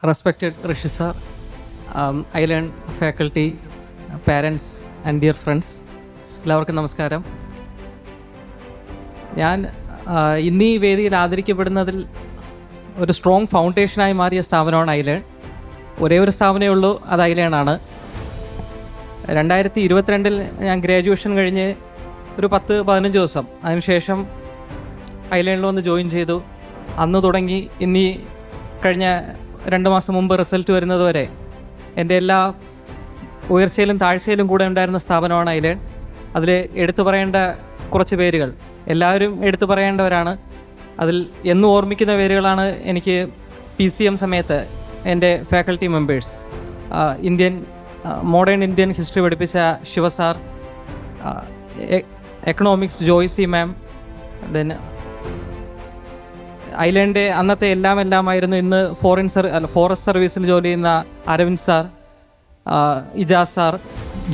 Respected Rishi sir, Island faculty, parents and dear friends, എല്ലാവർക്കും നമസ്കാരം. ഞാൻ ഇന്നീ വേദിയിൽ ആദരിക്കപ്പെടുന്നതിൽ ഒരു സ്ട്രോങ് ഫൗണ്ടേഷനായി മാറിയ സ്ഥാപനമാണ് ഐലേൺ. ഒരേ ഒരു സ്ഥാപനമേ ഉള്ളൂ, അത് ഐലേണാണ്. 2022 ഞാൻ ഗ്രാജുവേഷൻ കഴിഞ്ഞ് ഒരു 10-15 ദിവസം അതിനുശേഷം ഐലേണിൽ വന്ന് ജോയിൻ ചെയ്തു. അന്ന് തുടങ്ങി ഇന്നീ കഴിഞ്ഞ 2 മാസം മുമ്പ് റിസൾട്ട് വരുന്നത് വരെ എൻ്റെ എല്ലാ ഉയർച്ചയിലും താഴ്ചയിലും കൂടെ ഉണ്ടായിരുന്ന സ്ഥാപനമാണ് ഐലേൺ. അതിൽ എടുത്തു പറയേണ്ട കുറച്ച് പേരുകൾ, എല്ലാവരും എടുത്തു പറയേണ്ടവരാണ്. അതിൽ എന്നും ഓർമ്മിക്കുന്ന പേരുകളാണ് എനിക്ക് PCM സമയത്ത് എൻ്റെ faculty members. Modern Indian history പഠിപ്പിച്ച Shiva sir, economics Joycy ma'am, then ഐലൻഡിൻ്റെ അന്നത്തെ എല്ലാമായിരുന്നു. ഇന്ന് ഫോറസ്റ്റ് സർവീസിൽ ജോലി ചെയ്യുന്ന Aravind sir, Ijas sir,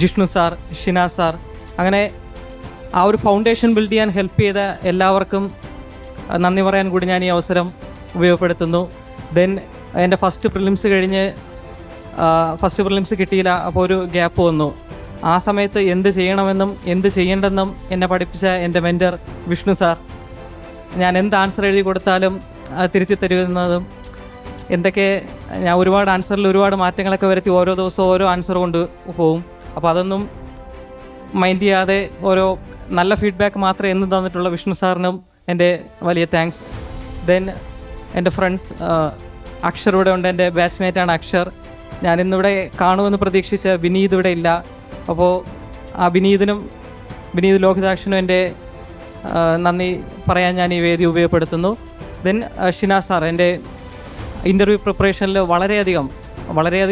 Jishnu sir, Shinas sir, അങ്ങനെ ആ ഒരു ഫൗണ്ടേഷൻ ബിൽഡ് ചെയ്യാൻ ഹെൽപ്പ് ചെയ്ത എല്ലാവർക്കും നന്ദി പറയാൻ കൂടി ഞാൻ ഈ അവസരം ഉപയോഗപ്പെടുത്തുന്നു. ദെൻ എൻ്റെ ഫസ്റ്റ് പ്രിലിംസ് കിട്ടിയില്ല, അപ്പോൾ ഒരു ഗ്യാപ്പ് വന്നു. ആ സമയത്ത് എന്ത് ചെയ്യണമെന്നും എന്ത് ചെയ്യേണ്ടെന്നും എന്നെ പഠിപ്പിച്ച എൻ്റെ മെൻറ്റർ വിഷ്ണു സാർ, ഞാൻ എന്ത് ആൻസർ എഴുതി കൊടുത്താലും തിരുത്തി തരുന്നതും, എന്തൊക്കെ ഞാൻ ഒരുപാട് ആൻസറിൽ ഒരുപാട് മാറ്റങ്ങളൊക്കെ വരുത്തി ഓരോ ദിവസവും ഓരോ ആൻസർ കൊണ്ട് പോവും. അപ്പോൾ അതൊന്നും മൈൻഡ് ചെയ്യാതെ ഓരോ നല്ല ഫീഡ്ബാക്ക് മാത്രമേ എന്നും തന്നിട്ടുള്ള വിഷ്ണു സാറിനും എൻ്റെ വലിയ താങ്ക്സ്. ദെൻ എൻ്റെ ഫ്രണ്ട്സ്, അക്ഷർ ഇവിടെ ഉണ്ട്, എൻ്റെ ബാച്ച്മേറ്റാണ് അക്ഷർ. ഞാനിന്നിവിടെ കാണുമെന്ന് പ്രതീക്ഷിച്ച വിനീത് ഇവിടെ ഇല്ല. അപ്പോൾ ആ വിനീത് ലോഹിതാക്ഷനും എൻ്റെ നന്ദി പറയാൻ ഞാൻ ഈ വേദി ഉപയോഗപ്പെടുത്തുന്നു. ദെൻ ഷിനാസ് സാർ, എൻ്റെ ഇൻ്റർവ്യൂ പ്രിപ്പറേഷനിൽ വളരെയധികം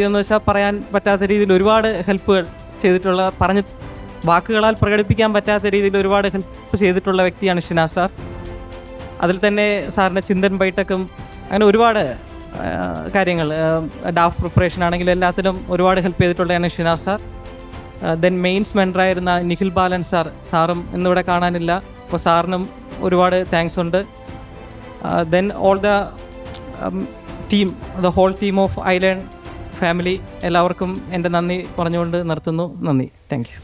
എന്ന് വെച്ചാൽ പറയാൻ പറ്റാത്ത രീതിയിൽ ഒരുപാട് ഹെൽപ്പുകൾ ചെയ്തിട്ടുള്ള, വാക്കുകളാൽ പ്രകടിപ്പിക്കാൻ പറ്റാത്ത രീതിയിൽ ഒരുപാട് ഹെൽപ്പ് ചെയ്തിട്ടുള്ള വ്യക്തിയാണ് ഷിനാസ് സാർ. അതിൽ തന്നെ സാറിൻ്റെ ചിന്തൻ ബൈട്ടക്കും അങ്ങനെ ഒരുപാട് കാര്യങ്ങൾ, ഡാഫ് പ്രിപ്പറേഷൻ ആണെങ്കിലും എല്ലാത്തിനും ഒരുപാട് ഹെൽപ്പ് ചെയ്തിട്ടുള്ളതാണ് ഷിനാസ് സാർ. ദെൻ മെയിൻസ് മെൻറ്ററായിരുന്ന നിഖിൽ ബാലൻ സാറും ഇന്നിവിടെ കാണാനില്ല, അപ്പോൾ സാറിനും ഒരുപാട് താങ്ക്സ് ഉണ്ട്. Then the whole team of iLearn family, എല്ലാവർക്കും എൻ്റെ നന്ദി പറഞ്ഞുകൊണ്ട് നിർത്തുന്നു. നന്ദി. Thank U.